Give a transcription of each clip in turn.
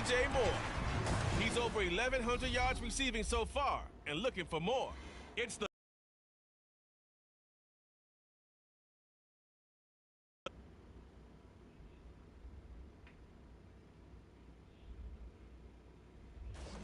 DJ Moore. He's over 1,100 yards receiving so far and looking for more. It's the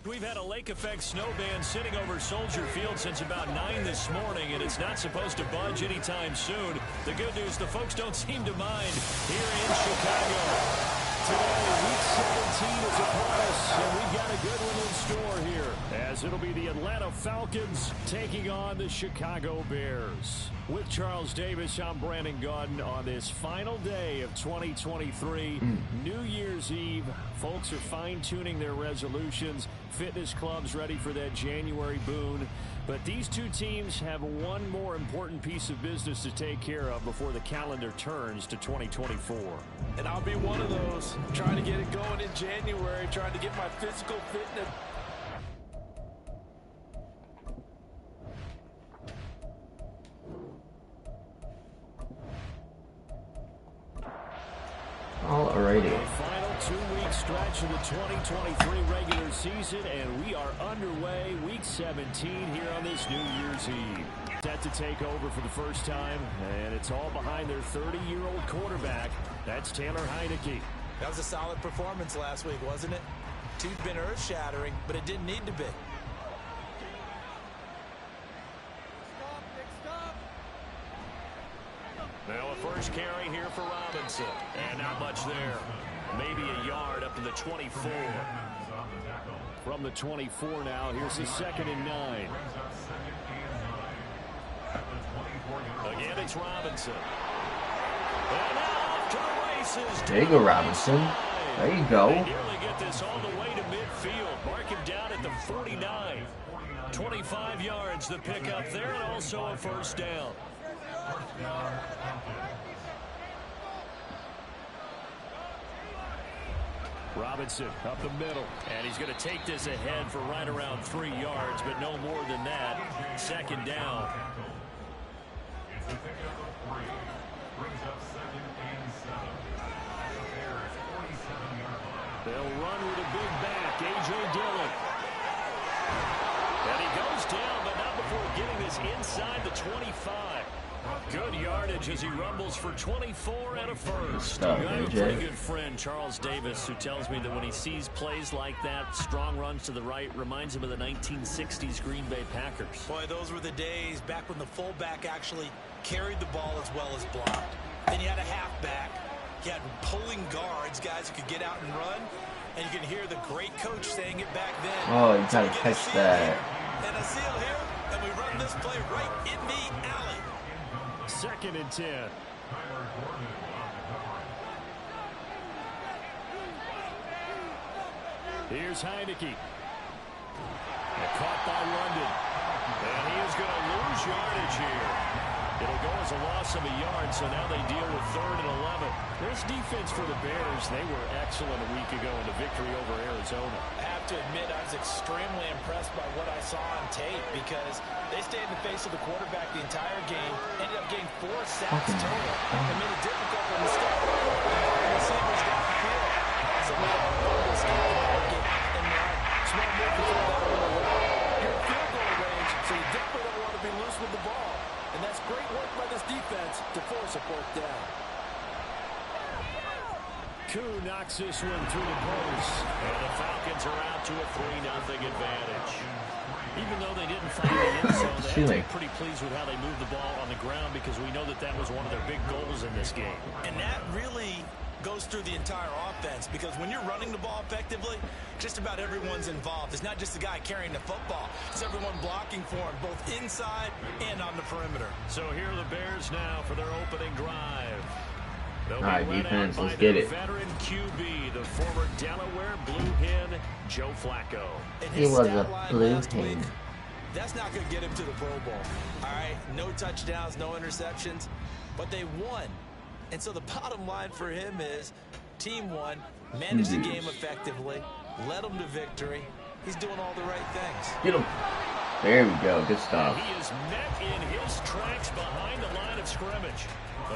We've had a lake effect snow band sitting over Soldier Field since about 9 this morning, and it's not supposed to budge anytime soon. The good news, the folks don't seem to mind here in Chicago. Today, Week 17 is upon us, and we've got a good one in store here, as it'll be the Atlanta Falcons taking on the Chicago Bears. With Charles Davis, I'm Brandon Gauden on this final day of 2023, New Year's Eve. Folks are fine-tuning their resolutions. Fitness clubs ready for that January boon. But these two teams have one more important piece of business to take care of before the calendar turns to 2024. And I'll be one of those, trying to get it going in January, trying to get my physical fitness. Alrighty. Final 2-week stretch of the 2023 regular season, and we are underway, Week 17 here on this New Year's Eve. Set to take over for the first time, and it's all behind their 30-year-old quarterback. That's Taylor Heineke. That was a solid performance last week, wasn't it? Two's been earth-shattering, but it didn't need to be. Now a first carry here for Robinson. And not much there. Maybe a yard up to the 24. From the 24 now, here's the 2nd and 9. Again, it's Robinson. And off to the races. There you go, Robinson. There you go. They nearly get this all the way to midfield. Mark him down at the 49. 25 yards the pickup there, and also a first down. Robinson up the middle, and he's going to take this ahead for right around 3 yards, but no more than that. 2nd down. They'll run with a big back, A.J. Dillon. And he goes down, but not before getting this inside the 25. Good yardage as he rumbles for 24 and a first. I have a pretty good friend, Charles Davis, who tells me that when he sees plays like that, strong runs to the right, reminds him of the 1960s Green Bay Packers. Boy, those were the days back when the fullback actually carried the ball as well as blocked. Then you had a halfback. You had pulling guards, guys who could get out and run. And you can hear the great coach saying it back then. Oh, you gotta catch that. And a seal here, and we run this play right in the alley. 2nd and 10. Here's Heineke. Caught by London. And he is going to lose yardage here. It'll go as a loss of a yard, so now they deal with 3rd and 11. This defense for the Bears, they were excellent a week ago in the victory over Arizona. I have to admit, I was extremely impressed by what I saw on tape because they stayed in the face of the quarterback the entire game, ended up getting 4 sacks total, and made it difficult for him to stop. And the Sabres got the field. So now they'll escape the pocket and run. Smart move to throw that one away. You're in field goal range, so you definitely don't want to be loose with the ball. And that's great work by this defense to force a 4th down. Koo knocks this one through the post. And the Falcons are out to a 3-0 advantage. Even though they didn't find the end zone, they have to be pretty pleased with how they moved the ball on the ground because we know that that was one of their big goals in this game. And that really goes through the entire offense because when you're running the ball effectively, just about everyone's involved. It's not just the guy carrying the football. It's everyone blocking for him, both inside and on the perimeter. So here are the Bears now for their opening drive. All right, defense, let's get it. Veteran QB, the former Delaware Blue Hen, Joe Flacco. He was a Blue Hen. That's not going to get him to the Pro Bowl. All right, no touchdowns, no interceptions, but they won. And so the bottom line for him is team won, managed the game effectively, led them to victory. He's doing all the right things. Get him. There we go. Good stuff. He is met in his tracks behind the line of scrimmage.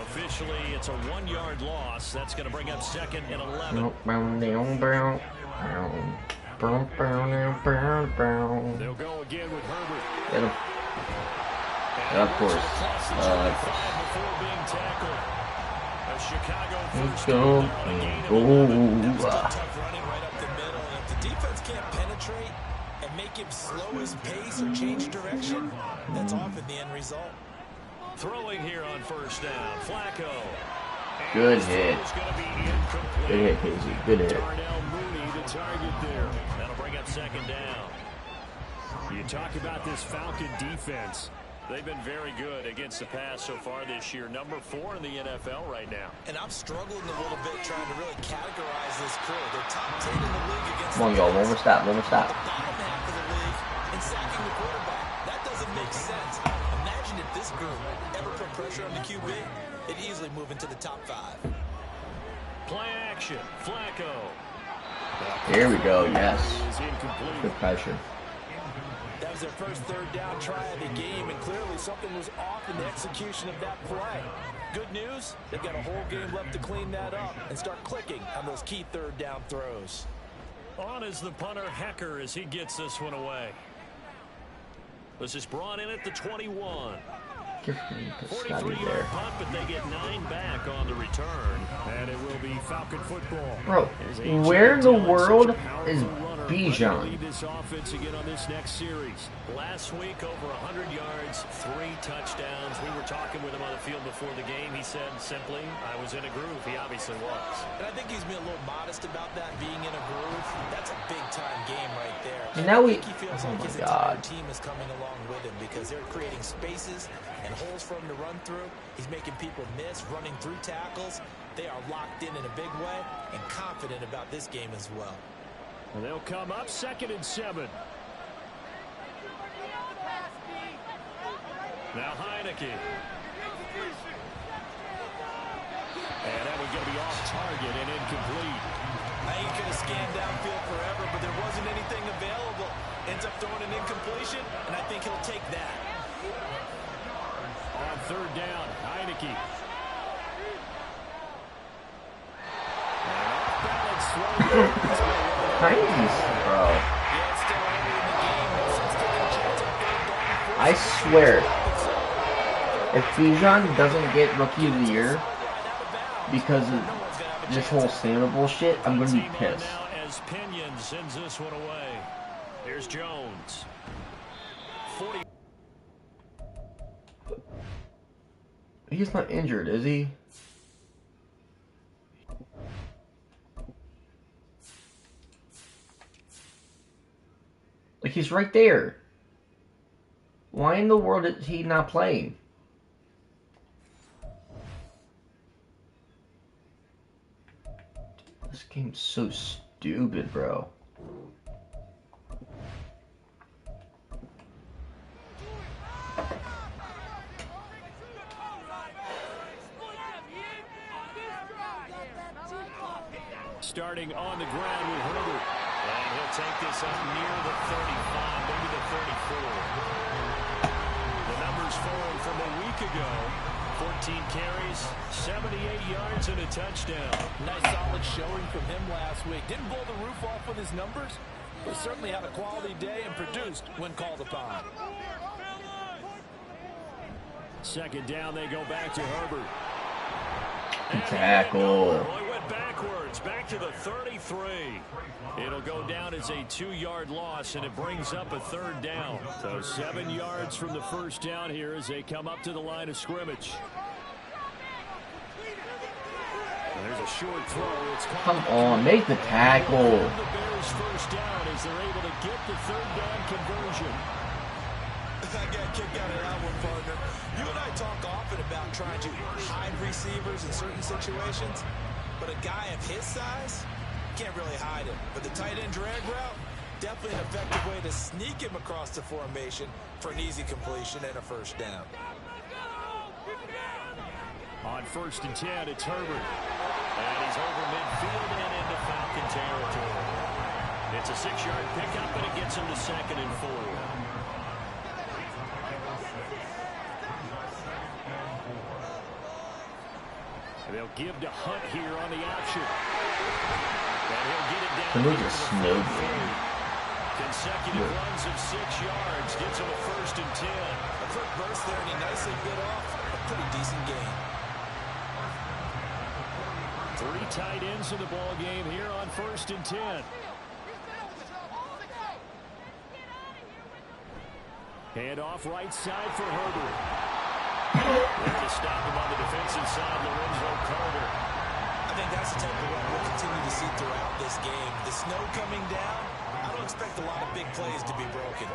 Officially, it's a 1-yard loss. That's going to bring up 2nd and 11. They'll go again with Herbert. Get him. Yeah, of course. Before being tackled. A Chicago Let's first go. down there on a gain of 11. That was tough running right up the middle, and if the defense can't penetrate and make him slow his pace or change direction, that's often the end result. Throwing here on first down, Flacco. Good hit. Good hit, Casey. Good hit. Darnell Mooney, the target there. That'll bring up second down. You talk about this Falcon defense. They've been very good against the pass so far this year. Number 4 in the NFL right now. And I'm struggling a little bit trying to really categorize this crew. They're top 10 in the league against Come on, y'all. One more stop. One more stop. the bottom half of the league in sacking the quarterback. That doesn't make sense. Imagine if this group ever put pressure on the QB, it'd easily move into the top 5. Play action, Flacco. Here we go. Yes. Good pressure. That was their first third down try of the game, and clearly something was off in the execution of that play. Good news, they've got a whole game left to clean that up and start clicking on those key third down throws. On is the punter, Hecker, as he gets this one away. This is brought in at the 21. 43-yard punt, but they get 9 back on the return. And it will be Falcon football. Bro, where in the world is Bijan? This offense again on this next series. Last week, over 100 yards, 3 touchdowns. We were talking with him on the field before the game. He said simply, I was in a groove. He obviously was. And I think he's been a little modest about that, being in a groove. That's a big-time game right there. And now I think he feels like his entire team is coming along with him because they're creating spaces and holes for him to run through. He's making people miss, running through tackles. They are locked in a big way and confident about this game as well. And they'll come up 2nd and 7. Now Heineke. And that one's going to be off target and incomplete. Now he could have scanned downfield forever, but there wasn't anything available. Ends up throwing an incompletion, and I think he'll take that. On third down, Heineke. And off-balance throw. Nice, bro. Yeah, it's still early in the game. No sense taking a chance on third down. I swear, if Bijan doesn't get Rookie of the Year because of this whole Santa bullshit, I'm going to be pissed. As Pinion sends this one away. Here's Jones. 40. He's not injured, is he? Like, he's right there. Why in the world is he not playing? This game's so stupid, bro. Starting on the ground with Herbert. And he'll take this up near the 35, maybe the 34. The numbers for him from a week ago. 14 carries, 78 yards, and a touchdown. Nice solid showing from him last week. Didn't blow the roof off with his numbers, but he certainly had a quality day and produced when called upon. 2nd down, they go back to Herbert. Tackle. He went backwards, back to the 33. It'll go down as a 2-yard loss, and it brings up a 3rd down. So 7 yards from the first down here as they come up to the line of scrimmage. And there's a short throw. It's Come on, make the tackle. The Bears' first down as they're able to get the 3rd down conversion. I got a kick out of that one, partner. You and I talk often about trying to hide receivers in certain situations, but a guy of his size can't really hide him. But the tight end drag route, definitely an effective way to sneak him across the formation for an easy completion and a first down. On 1st and 10, it's Herbert. And he's over midfield and into Falcon territory. It's a 6-yard pickup, and it gets him to 2nd and 4. And they'll give to Hunt here on the option. Can we just snow game? Consecutive runs of 6 yards gets him a 1st and 10. A quick burst there, and he nicely bit off a pretty decent gain. 3 tight ends in the ball game here on 1st and 10. Hand off right side for Herbert. There to stop him on the defensive side, Lorenzo Carter. I think that's the type of run we'll continue to see throughout this game. The snow coming down, I don't expect a lot of big plays to be broken.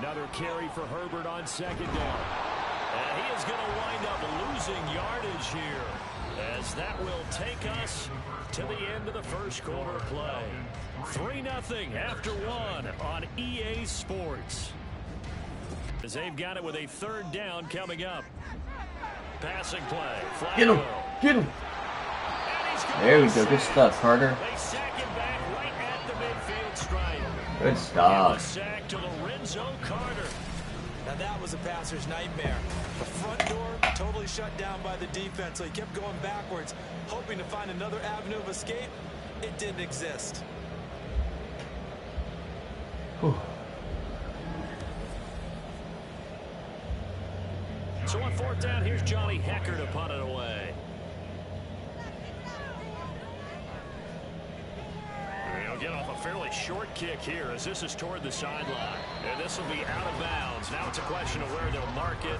Another carry for Herbert on 2nd down. And he is going to wind up losing yardage here, as that will take us to the end of the 1st quarter play. 3-0 after 1 on EA Sports. As they've got it with a 3rd down coming up. Passing play. Get him! Get him! There we go. Good stuff, Carter. They sack him back right at the midfield stripe. Good stuff. Sack to Lorenzo Carter. Now that was a passer's nightmare. The front door totally shut down by the defense, so he kept going backwards, hoping to find another avenue of escape. It didn't exist. Whew. So on 4th down, here's Johnny Hecker to punt it away. He'll get off a fairly short kick here, as this is toward the sideline. And this will be out of bounds. Now it's a question of where they'll mark it.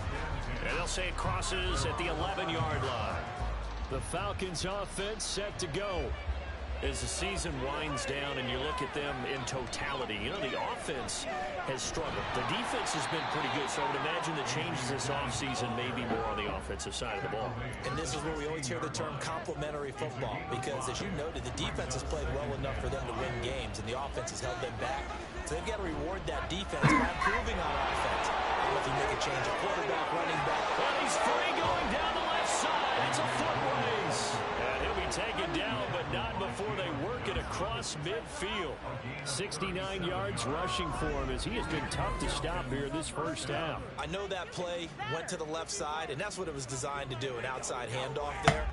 And they'll say it crosses at the 11-yard line. The Falcons offense set to go. As the season winds down and you look at them in totality, you know, the offense has struggled. The defense has been pretty good, so I would imagine the changes this offseason may be more on the offensive side of the ball. And this is where we always hear the term complementary football, because as you noted, the defense has played well enough for them to win games, and the offense has held them back. So they've got to reward that defense by improving on offense. I don't know if you make a change of quarterback, running back. Well, he's free going down the left side. It's a foot race. And he'll be taken down, but not before they work it across midfield. 69 yards rushing for him, as he has been tough to stop here this 1st half. I know that play went to the left side, and that's what it was designed to do, an outside handoff there.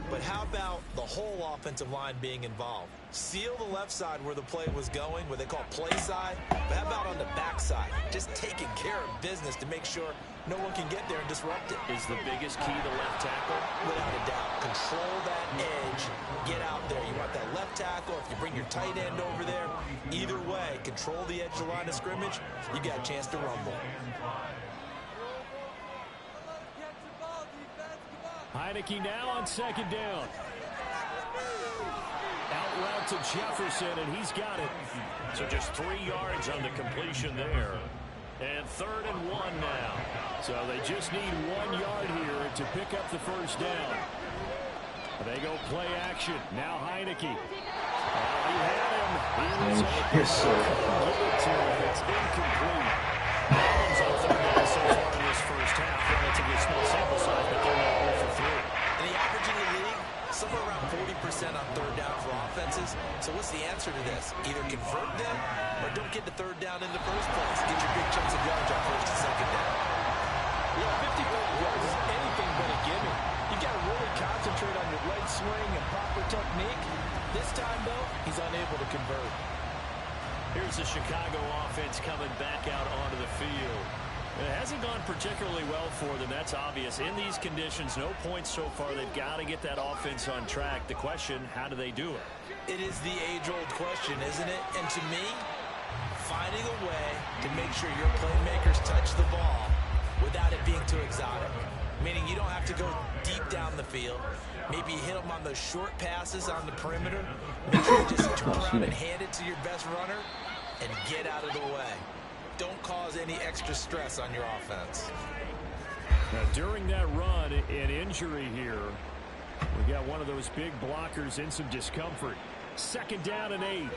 But how about the whole offensive line being involved? Seal the left side where the play was going, what they call play side, but how about on the back side? Just taking care of business to make sure no one can get there and disrupt it. Is the biggest key the left tackle? Without a doubt. Control that edge. Get out there. You want that left tackle. If you bring your tight end over there, either way, control the edge of the line of scrimmage, you got a chance to rumble. Heineke now on 2nd down. Out route to Jefferson, and he's got it. So just 3 yards on the completion there. And 3rd and 1 now. So they just need 1 yard here to pick up the 1st down. They go play action. Now Heineke. He had him. He was open. It's incomplete. Falcons on 3rd down so far in this 1st half. Relatively small sample size, but they're now 0 for 3. And the average in the league, somewhere around 40% on 3rd down for offenses. So what's the answer to this? Either convert them or don't get the 3rd down in the first place. Get your big chunks of yards on 1st and 2nd down. Yeah, 55 yards is anything but a gimme. You got to really concentrate on your leg swing and proper technique. This time, though, he's unable to convert. Here's the Chicago offense coming back out onto the field. It hasn't gone particularly well for them, that's obvious. In these conditions, no points so far. They've got to get that offense on track. The question, how do they do it? It is the age-old question, isn't it? And to me, finding a way to make sure your playmakers touch the ball without it being too exotic. Meaning you don't have to go deep down the field. Maybe you hit them on those short passes on the perimeter. Make sure you just turn around and hand it to your best runner and get out of the way. Don't cause any extra stress on your offense. Now, during that run, an injury here. We got one of those big blockers in some discomfort. 2nd down and 8.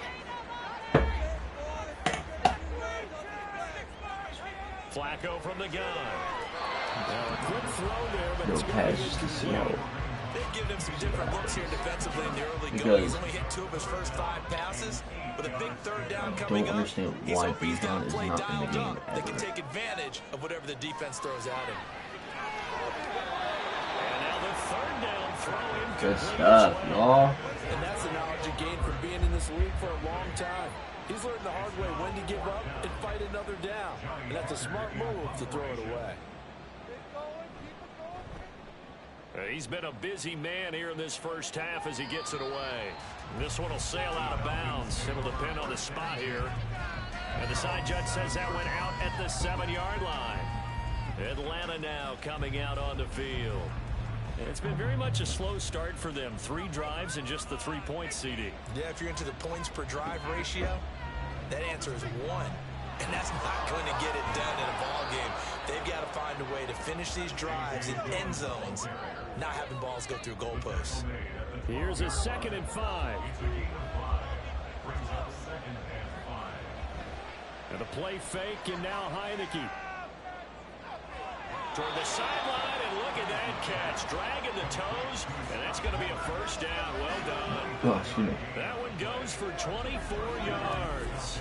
Flacco from the gun. Now a quick throw there, but it's going to be incomplete. They've given him some different looks here defensively in the early going. He's only hit 2 of his first 5 passes. With a big 3rd down coming up, he's hoping he's got a play dialed up that can take advantage of whatever the defense throws at him. And now the 3rd down throw incomplete. Good stuff, y'all. And that's the knowledge you gain from being in this league for a long time. He's learned the hard way when to give up and fight another down. And that's a smart move to throw it away. He's been a busy man here in this first half as he gets it away. This one will sail out of bounds. It'll depend on the spot here. And the side judge says that went out at the 7-yard line. Atlanta now coming out on the field. It's been very much a slow start for them. 3 drives and just the 3 points, CD. Yeah, if you're into the points per drive ratio, that answer is 1. And that's not going to get it done in a ball game. They've got to find a way to finish these drives in end zones, not having balls go through goalposts. Here's a 2nd and 5. And a play fake, and now Heineke. Toward the sideline, and look at that catch. Dragging the toes, and that's going to be a first down. Well done. Oh, excuse me. That one goes for 24 yards.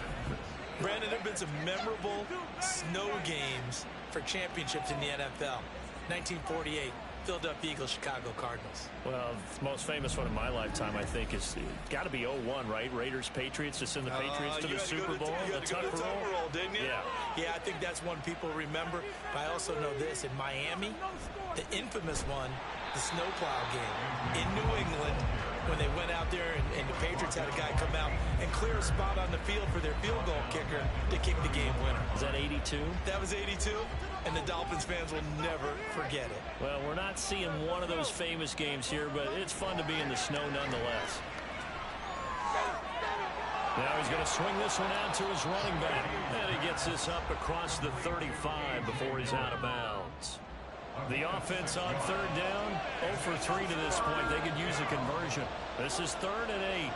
Brandon, there have been some memorable snow games for championships in the NFL. 1948, Philadelphia Eagles, Chicago Cardinals. Well, the most famous one in my lifetime, I think, is got to be 01, right? Raiders, Patriots, to send the Patriots to the Super Bowl. You had to go to Tucker Roll, didn't you? Yeah, I think that's one people remember. But I also know this. In Miami, the infamous one, the snowplow game in New England, when they went out there and the Patriots had a guy come out and clear a spot on the field for their field goal kicker to kick the game winner. Is that 82? That was 82, and the Dolphins fans will never forget it. Well, we're not seeing one of those famous games here, but it's fun to be in the snow nonetheless. Now he's going to swing this one out to his running back. And he gets this up across the 35 before he's out of bounds. The offense on 3rd down, 0 for 3 to this point. They could use a conversion. This is 3rd and 8.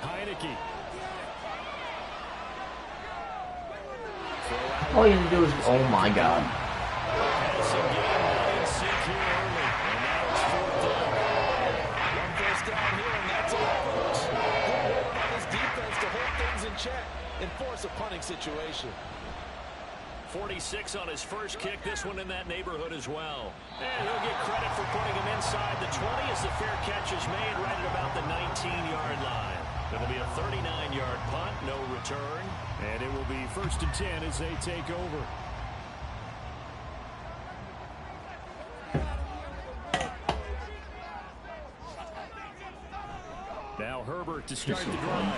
Heineke. All you need to do is, oh my God. Passing game line secure early. And now it's 4th down. One first down here, and that's all, folks. Good work by this defense to hold things in check and force a punting situation. 46 on his first kick. This one in that neighborhood as well. And he'll get credit for putting him inside the 20 as the fair catch is made right at about the 19-yard line. It'll be a 39-yard punt, no return. And it will be 1st and 10 as they take over. Now Herbert to start the drive.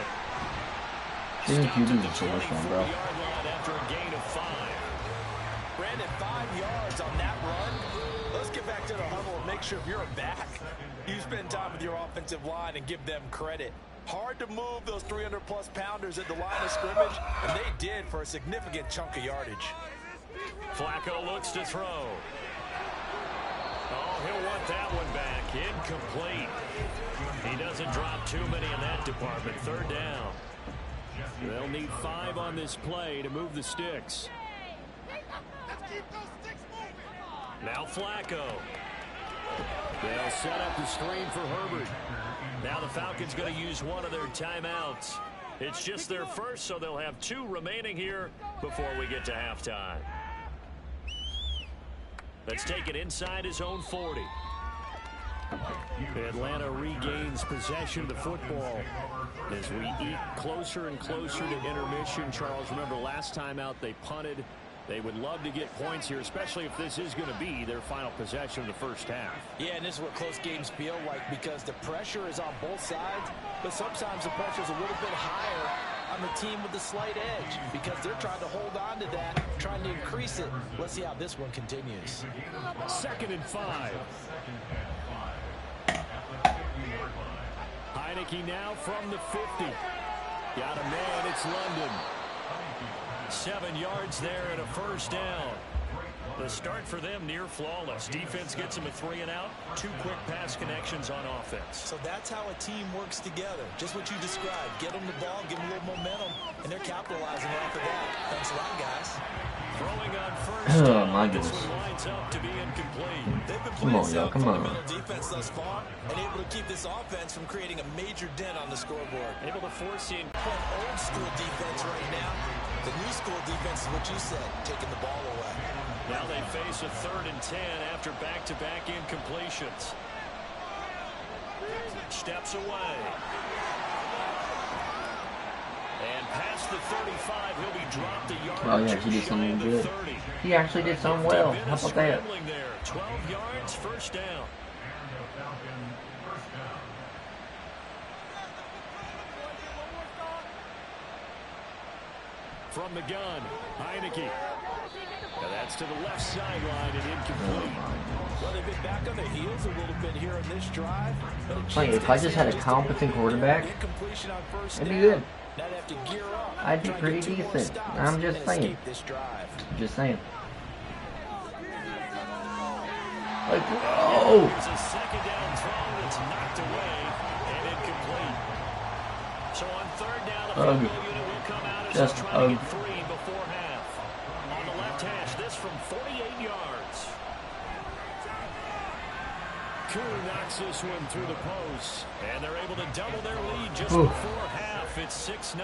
Didn't you do the first one, bro? After a gain of 5. Brandon, 5 yards on that run. Let's get back to the huddle and make sure if you're a back, you spend time with your offensive line and give them credit. Hard to move those 300-plus pounders at the line of scrimmage, and they did for a significant chunk of yardage. Flacco looks to throw. Oh, he'll want that one back. Incomplete. He doesn't drop too many in that department. 3rd down. They'll need 5 on this play to move the sticks. Now Flacco. They'll set up the screen for Herbert. Now the Falcons going to use one of their timeouts. It's just their first, so they'll have 2 remaining here before we get to halftime. Let's take it inside his own 40. Atlanta regains possession of the football as we eat closer and closer to intermission. Charles, remember last time out they punted. They would love to get points here, especially if this is going to be their final possession of the first half. Yeah, and this is what close games feel like because the pressure is on both sides, but sometimes the pressure is a little bit higher on the team with the slight edge because they're trying to hold on to that, trying to increase it. Let's see how this one continues. 2nd and 5. Heineke now from the 50. Got a man, it's London. 7 yards there and a first down. The start for them near flawless. Defense gets them a 3 and out. 2 quick pass connections on offense. So that's how a team works together. Just what you described. Get them the ball, give them a little momentum, and they're capitalizing off of that. Thanks a lot, guys. Throwing on first down. Oh, my goodness. This one lines up to be incomplete. They've been Come playing on, y'all. sound Come on. fundamental defense thus far and able to keep this offense from creating a major dent on the scoreboard. Able to force in. Old school defense right now. The new school defense is what you said, taking the ball away. Now they face a 3rd and 10 after back-to-back incompletions. Steps away. And past the 35, he'll be dropped a yard. Oh, yeah, he did something good. He actually did something well. How about that? 12 yards, first down. From the gun, Heineke. Now that's to the left sideline and incomplete. Well, they've been back on their heels a little bit here in this drive. Like, if I just had a competent quarterback, it'd be good. I'd be pretty decent. I'm just saying. Just saying. Like, oh! There's a second down throw that's knocked away and incomplete. So on 3rd down, the football unit will come out as Just trying to get 3 before half. On the left hash, this from 48 yards. Koo knocks this one through the post, and they're able to double their lead just before half. It's 6-0.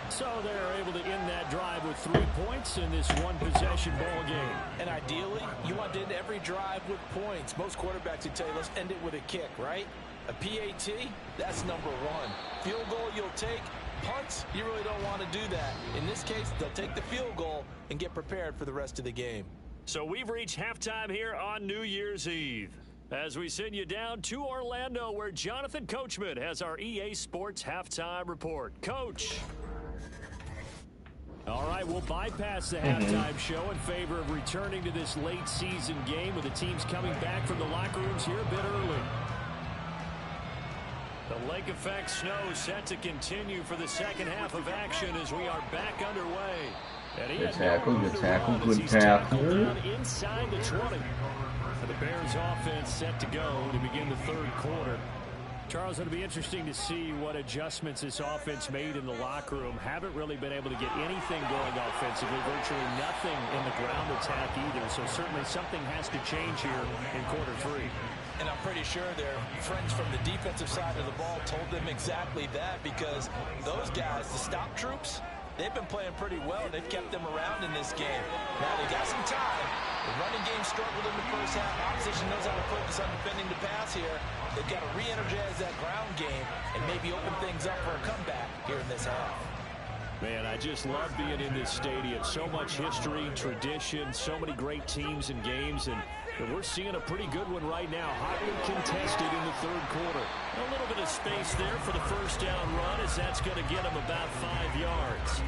So they're able to end that drive with 3 points in this one-possession ball game. And ideally, you want to end every drive with points. Most quarterbacks would tell you, let's end it with a kick, right? A PAT, that's number 1. Field goal, you'll take. Punts, you really don't want to do that. In this case, they'll take the field goal and get prepared for the rest of the game. So we've reached halftime here on New Year's Eve, as we send you down to Orlando, where Jonathan Coachman has our EA Sports halftime report. Coach. All right, we'll bypass the halftime show in favor of returning to this late season game with the teams coming back from the locker rooms here a bit early. The lake effect snow set to continue for the second half of action as we are back underway. Good tackle, good tackle, good tackle. Inside the 20. The Bears offense set to go to begin the 3rd quarter. Charles, it'll be interesting to see what adjustments this offense made in the locker room. Haven't really been able to get anything going offensively, virtually nothing in the ground attack either. So certainly something has to change here in quarter 3. And I'm pretty sure their friends from the defensive side of the ball told them exactly that, because those guys, the stop troops, they've been playing pretty well. They've kept them around in this game. Now they got some time. The running game struggled in the first half. Opposition knows how to focus on defending the pass here. They've got to re-energize that ground game and maybe open things up for a comeback here in this half. Man, I just love being in this stadium. So much history, tradition, so many great teams and games, and we're seeing a pretty good one right now. Hotly contested in the 3rd quarter. A little bit of space there for the first down run, as that's going to get them about 5 yards.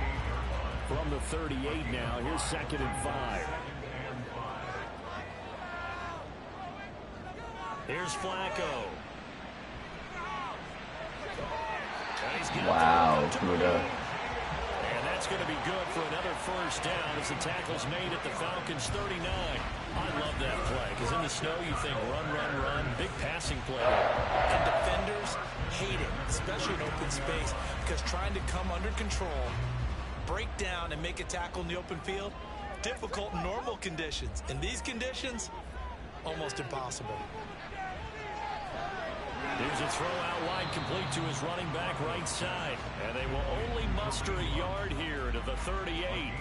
From the 38 now, here's 2nd and 5. Here's Flacco. Wow, good. And that's going to be good for another first down as the tackle's made at the Falcons 39. I love that play, because in the snow you think run, run, run. Big passing play. And defenders hate it, especially in open space, because trying to come under control, break down, and make a tackle in the open field, difficult in normal conditions. In these conditions, almost impossible. Here's a throw out wide, complete to his running back right side. And they will only muster a yard here to the 38.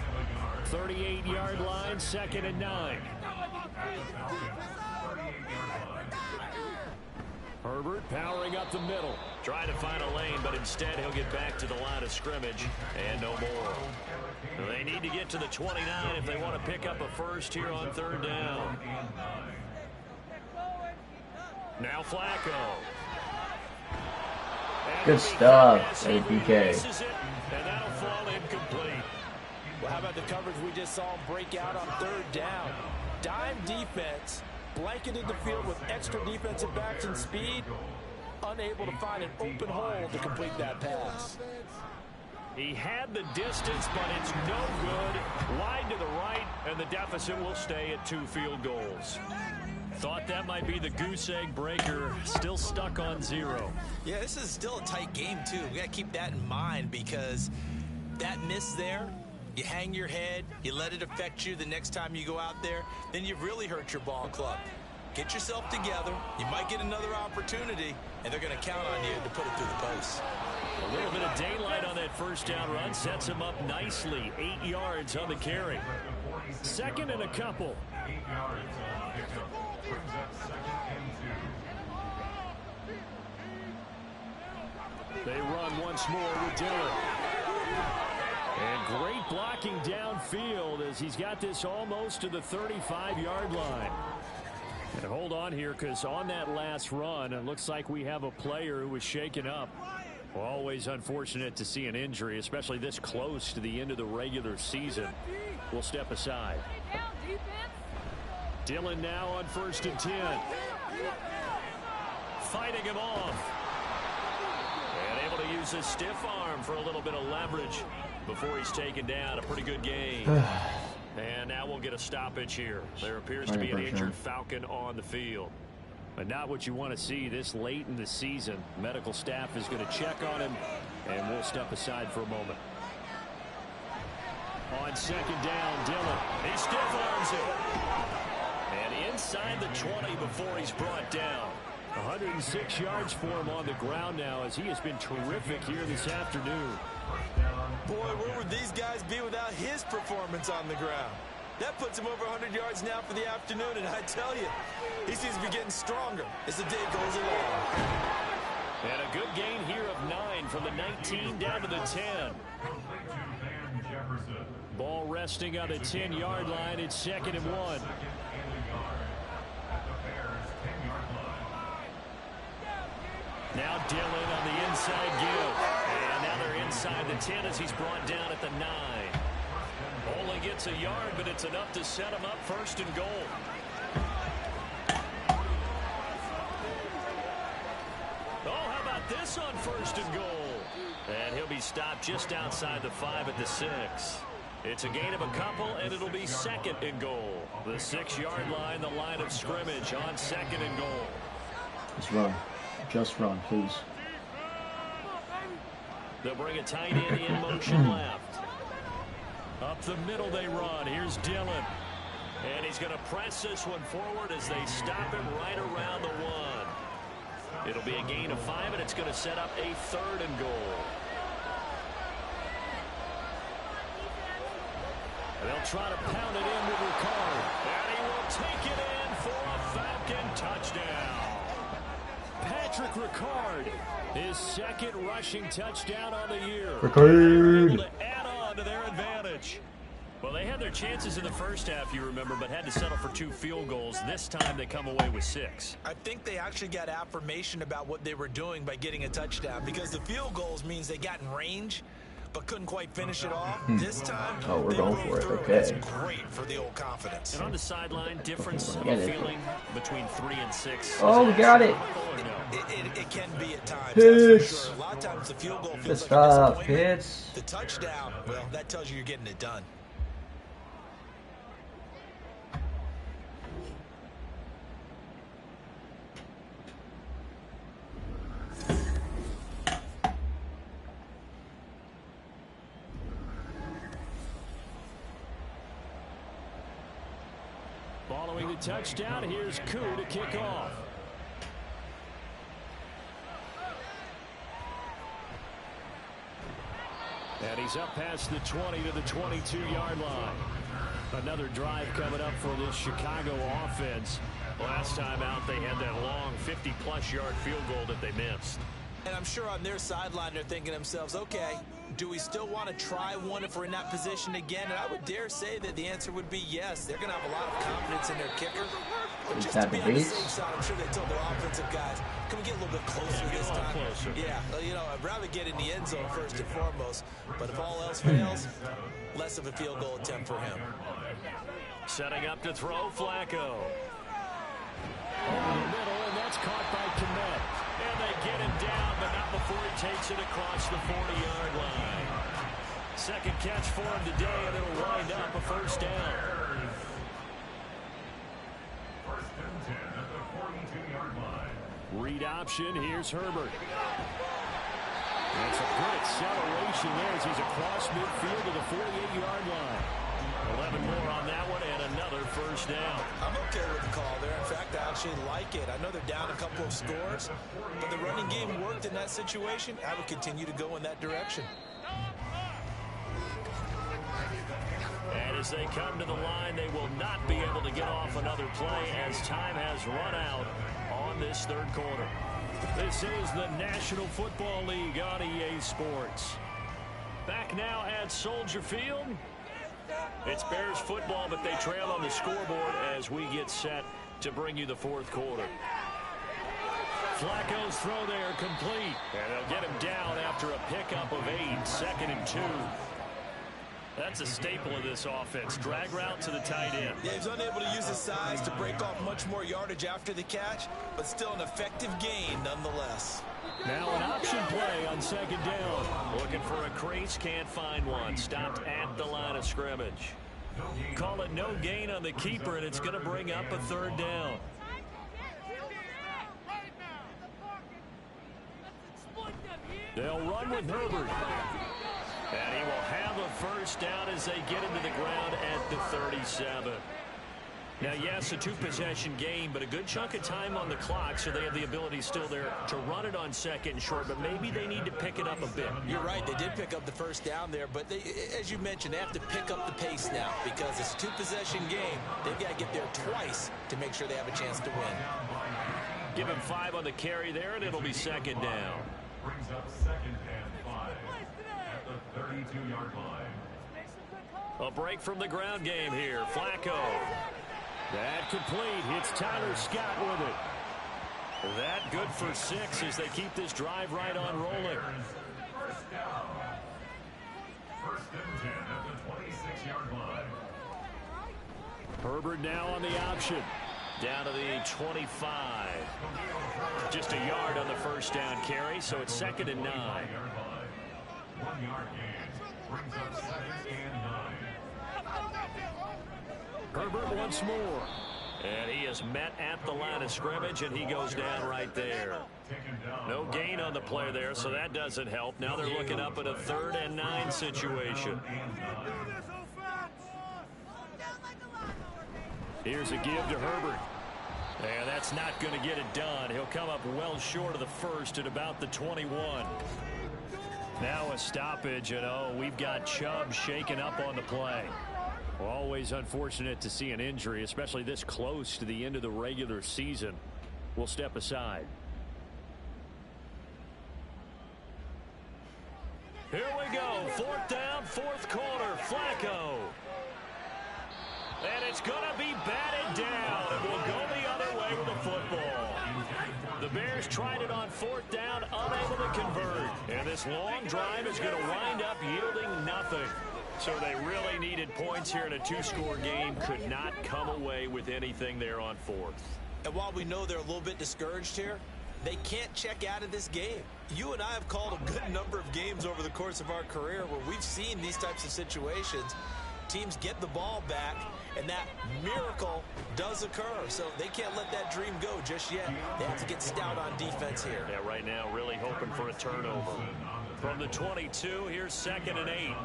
38-yard line, 2nd and 9. Herbert powering up the middle. Trying to find a lane, but instead he'll get back to the line of scrimmage. And no more. They need to get to the 29 if they want to pick up a first here on 3rd down. Now Flacco. Good stuff, APK. And that'll fall incomplete. Well, how about the coverage we just saw him break out on 3rd down? Dime defense, blanketed the field with extra defensive backs and speed, unable to find an open hole to complete that pass. He had the distance, but it's no good. Wide to the right, and the deficit will stay at 2 field goals. Thought that might be the goose egg breaker. Still stuck on 0. Yeah, this is still a tight game, too. We got to keep that in mind, because that miss there, you hang your head, you let it affect you the next time you go out there, then you've really hurt your ball club. Get yourself together. You might get another opportunity, and they're going to count on you to put it through the post. A little bit of daylight on that that first down run sets him up nicely. 8 yards on the carry. 2nd and a couple. They run once more with Dillon. And great blocking downfield as he's got this almost to the 35-yard line. And hold on here, because on that last run, it looks like we have a player who was shaken up. Well, always unfortunate to see an injury, especially this close to the end of the regular season. We'll step aside. Dillon now on 1st and 10. Fighting him off. And able to use his stiff arm for a little bit of leverage before he's taken down. A pretty good game. And now we'll get a stoppage here. There appears to be an injured Falcon on the field. But not what you want to see this late in the season. Medical staff is going to check on him, and we'll step aside for a moment. On 2nd down, Dillon. He stiff arms it. And inside the 20 before he's brought down. 106 yards for him on the ground now, as he has been terrific here this afternoon. Boy, where would these guys be without his performance on the ground? That puts him over 100 yards now for the afternoon, and I tell you, he seems to be getting stronger as the day goes along. And a good gain here of 9 from the 19 down to the 10. Ball resting on the 10-yard line. It's 2nd and 1. Now Dillon on the inside give. And now they're inside the 10 as he's brought down at the 9. Only gets a yard, but it's enough to set him up 1st and goal. Oh, how about this on 1st and goal? And he'll be stopped just outside the 5 at the 6. It's a gain of a couple, and it'll be 2nd and goal. The 6-yard line, the line of scrimmage on 2nd and goal. Just run. Just run, please. They'll bring a tight end in motion left. Up the middle they run. Here's Dillon. And he's going to press this one forward as they stop him right around the 1. It'll be a gain of 5, and it's going to set up a 3rd and goal. And they'll try to pound it in with Ricard. And he will take it in for a Falcon touchdown. Patrick Ricard, his 2nd rushing touchdown on the year. Ricard. Able to add on to their advantage. Well, they had their chances in the first half, you remember, but had to settle for 2 field goals. This time they come away with 6. I think they actually got affirmation about what they were doing by getting a touchdown, because the field goals means they got in range but couldn't quite finish it off. This time, we're going for it. Okay. That's great for the old confidence. And on the sideline, difference of feeling between 3 and 6. Oh, we got it. It can be at times. Pitch. That's for sure. A lot of times the field goal feels like Stop. a disappointment. Pitch. The touchdown, well, that tells you you're getting it done. Following the touchdown, here's Koo to kick off. And he's up past the 20 to the 22-yard line. Another drive coming up for this Chicago offense. Last time out, they had that long 50-plus yard field goal that they missed. And I'm sure on their sideline they're thinking to themselves, okay, do we still want to try one if we're in that position again? And I would dare say that the answer would be yes. They're going to have a lot of confidence in their kicker. But just to be on the safe side, I'm sure they told their offensive guys, can we get a little bit closer this time? Closer. Yeah, you know, I'd rather get in the end zone first and foremost. But if all else fails, less of a field goal attempt for him. Setting up to throw, Flacco. Over the middle, and that's caught by Kmet. And they get him down, but not before he takes it across the 40-yard line. 2nd catch for him today, and it'll wind up a 1st down. 1st and 10 at the 42-yard line. Read option, here's Herbert. That's a good acceleration there as he's across midfield to the 48-yard line. 11 more on that one, and another 1st down. I'm okay with the call there. In fact, I actually like it. I know they're down a couple of scores, but the running game worked in that situation. I would continue to go in that direction. And as they come to the line, they will not be able to get off another play as time has run out on this third quarter. This is the National Football League on EA Sports. Back now at Soldier Field. It's Bears football, but they trail on the scoreboard as we get set to bring you the fourth quarter. Flacco's throw there complete. And they'll get him down after a pickup of 8, 2nd and 2. That's a staple of this offense. Drag route to the tight end. Yeah, he's unable to use his size to break off much more yardage after the catch, but still an effective gain nonetheless. Now an option play on 2nd down. Looking for a crease, can't find one. Stopped at the line of scrimmage. Call it no gain on the keeper, and it's going to bring up a 3rd down. They'll run with Herbert. And he will have a 1st down as they get into the ground at the 37. Now, yes, a 2-possession game, but a good chunk of time on the clock, so they have the ability still there to run it on 2nd and short, but maybe they need to pick it up a bit. You're right. They did pick up the 1st down there, but they, as you mentioned, they have to pick up the pace now because it's a 2-possession game. They've got to get there twice to make sure they have a chance to win. Give him 5 on the carry there, and it'll be 2nd down. Brings up 2nd and 5 at the 32-yard line. A break from the ground game here. Flacco. That complete. Hits Tyler Scott with it. That good for 6 as they keep this drive right on rolling. 1st down. 1st and 10 at the 26-yard line. Herbert now on the option. Down to the 25. Just a yard on the 1st down carry, so it's 2nd and 9. 1 yard gain. Brings up 2nd and 9. Herbert once more. And he is met at the line of scrimmage, and he goes down right there. No gain on the play there, so that doesn't help. Now they're looking up at a 3rd and 9 situation. Here's a give to Herbert. And that's not going to get it done. He'll come up well short of the 1st at about the 21. Now a stoppage, and we've got Chubb shaken up on the play. Always unfortunate to see an injury, especially this close to the end of the regular season. We'll step aside. Here we go. 4th down, 4th quarter. Flacco. And it's going to be batted down. And we'll go the other way with the football. The Bears tried it on 4th down, unable to convert. And this long drive is going to wind up yielding nothing. So they really needed points here in a 2-score game. Could not come away with anything there on 4th. And while we know they're a little bit discouraged here, they can't check out of this game. You and I have called a good number of games over the course of our career where we've seen these types of situations. Teams get the ball back, and that miracle does occur. So they can't let that dream go just yet. They have to get stout on defense here. Yeah, right now really hoping for a turnover. From the 22, here's 2nd and 8.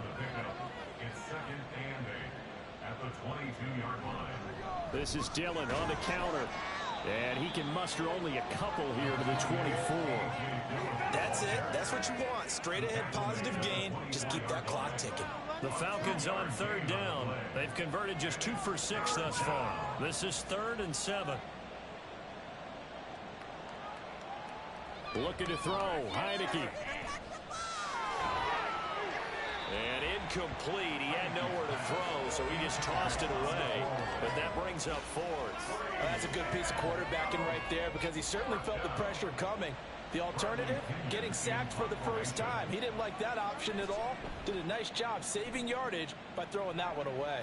It's 2nd and 8 at the 22-yard line. This is Dillon on the counter. And he can muster only a couple here to the 24. That's it. That's what you want. Straight ahead positive gain. Just keep that clock ticking. The Falcons on 3rd down. They've converted just 2 for 6 thus far. This is 3rd and 7. Looking to throw. Heineke. And incomplete. He had nowhere to throw, so he just tossed it away. But that brings up 4th. That's a good piece of quarterbacking right there because he certainly felt the pressure coming. The alternative, getting sacked for the 1st time. He didn't like that option at all. Did a nice job saving yardage by throwing that one away.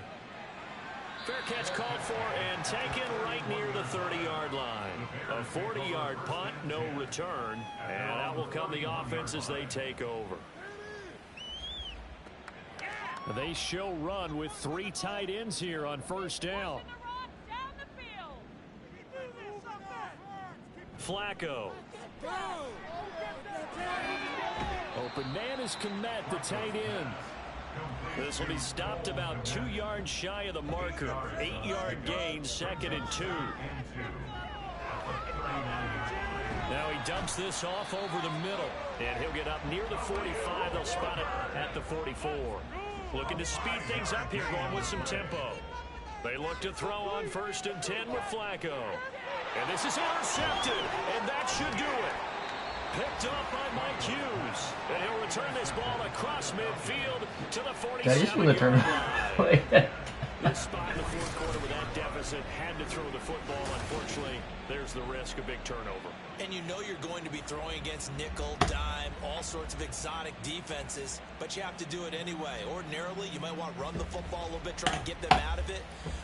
Fair catch called for and taken right near the 30-yard line. A 40-yard punt, no return. And out will come the offense as they take over. They show run with 3 tight ends here on 1st down. Flacco. Open man is Kmet, the tight end. This will be stopped about 2 yards shy of the marker. 8-yard gain, 2nd and 2. Now he dumps this off over the middle, and he'll get up near the 45. They'll spot it at the 44. Looking to speed things up here, going with some tempo. They look to throw on 1st and 10 with Flacco. And this is intercepted, and that should do it. Picked up by Mike Hughes. And he'll return this ball across midfield to the 47-yard line. This spot in the 4th quarter with that deficit, had to throw the football. Unfortunately, there's the risk of big turnover. And you know you're going to be throwing against nickel, dime, all sorts of exotic defenses, but you have to do it anyway. Ordinarily, you might want to run the football a little bit, try and get them out of it.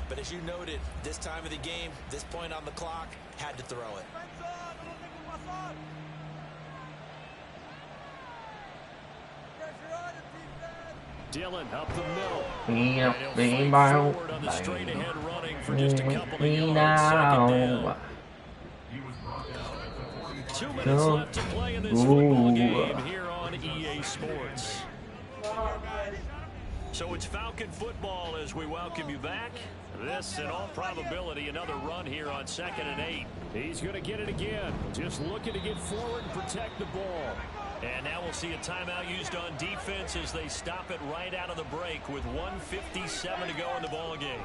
But as you noted, this time of the game, this point on the clock, had to throw it. Dylan up the middle. Bing, bang, Forward on the straight ahead running for just a couple of yards. 2nd down. 2 minutes left to play in this football game here on EA Sports. So it's Falcon football as we welcome you back. This, in all probability, another run here on 2nd and 8. He's going to get it again. Just looking to get forward and protect the ball. And now we'll see a timeout used on defense as they stop it right out of the break with 1:57 to go in the ball game.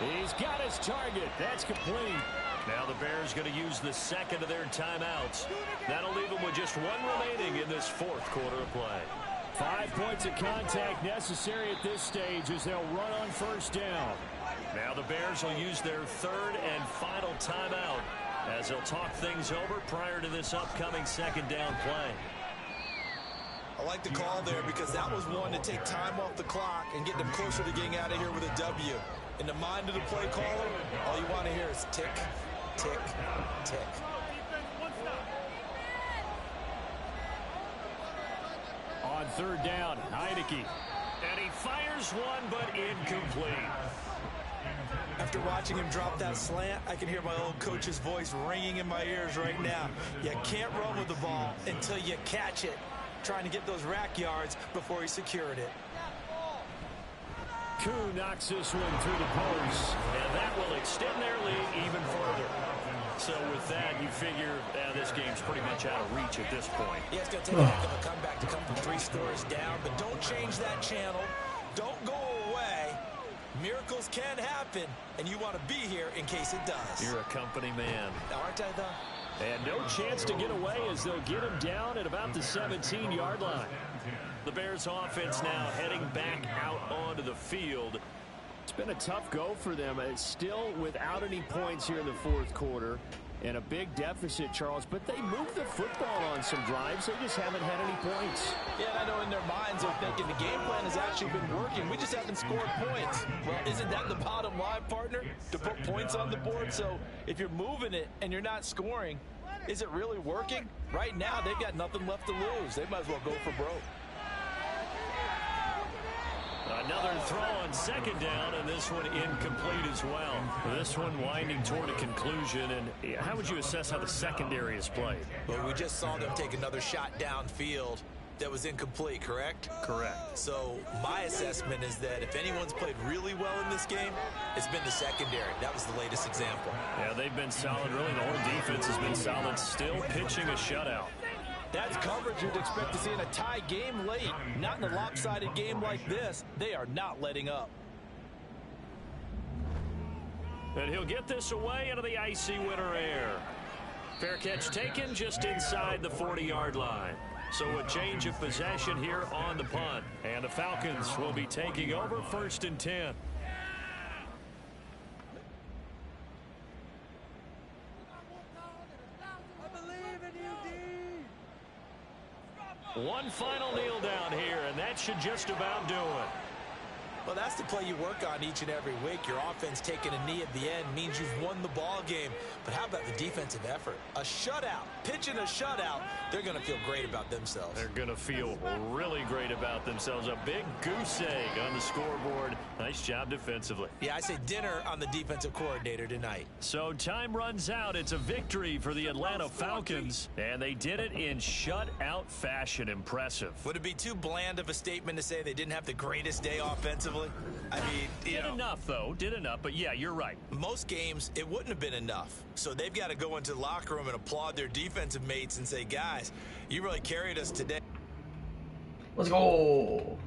He's got his target. That's complete. Now the Bears going to use the 2nd of their timeouts. That'll leave them with just 1 remaining in this 4th quarter of play. 5 points of contact necessary at this stage as they'll run on 1st down. Now the Bears will use their 3rd and final timeout as they'll talk things over prior to this upcoming 2nd down play. I like the call there because that was one to take time off the clock and get them closer to getting out of here with a W. In the mind of the play caller, all you want to hear is tick, tick, tick. On 3rd down, Heineke. And he fires one, but incomplete. After watching him drop that slant, I can hear my old coach's voice ringing in my ears right now. You can't run with the ball until you catch it. Trying to get those rack yards before he secured it. Koo knocks this one through the post, and that will extend their lead even further. So with that, you figure this game's pretty much out of reach at this point. Yeah, it's going to take a heck of a comeback to come from 3 scores down, but don't change that channel. Don't go away. Miracles can happen, and you want to be here in case it does. You're a company man. Aren't I, though? And no chance to get away as they'll get him down at about the 17-yard line. The Bears offense now heading back out onto the field. It's been a tough go for them. It's still without any points here in the 4th quarter. And a big deficit, Charles. But they moved the football on some drives. They just haven't had any points. Yeah, and I know in their minds they're thinking the game plan has actually been working. We just haven't scored points. Well, isn't that the bottom line, partner? To put points on the board? So if you're moving it and you're not scoring, is it really working? Right now, they've got nothing left to lose. They might as well go for broke. Another throw on 2nd down, and this one incomplete as well. This one winding toward a conclusion. And how would you assess how the secondary is played? Well, we just saw them take another shot downfield that was incomplete, correct? Correct. So my assessment is that if anyone's played really well in this game, it's been the secondary. That was the latest example. Yeah, they've been solid. Really, the whole defense has been solid. Still pitching a shutout. That's coverage you'd expect to see in a tie game late. Not in a lopsided game like this. They are not letting up. And he'll get this away into the icy winter air. Fair catch taken just inside the 40-yard line. So a change of possession here on the punt. And the Falcons will be taking over 1st and 10. One final kneel down here, and that should just about do it. Well, that's the play you work on each and every week. Your offense taking a knee at the end means you've won the ball game. But how about the defensive effort? A shutout, pitching a shutout, they're going to feel great about themselves. They're going to feel really great about themselves. A big goose egg on the scoreboard. Nice job defensively. Yeah, I say dinner on the defensive coordinator tonight. So time runs out. It's a victory for the Atlanta Falcons, and they did it in shutout fashion. Impressive. Would it be too bland of a statement to say they didn't have the greatest day offensively? defensively. I mean, did enough, though. Did enough. But, yeah, you're right. Most games, it wouldn't have been enough. So they've got to go into the locker room and applaud their defensive mates and say, guys, you really carried us today. Let's go.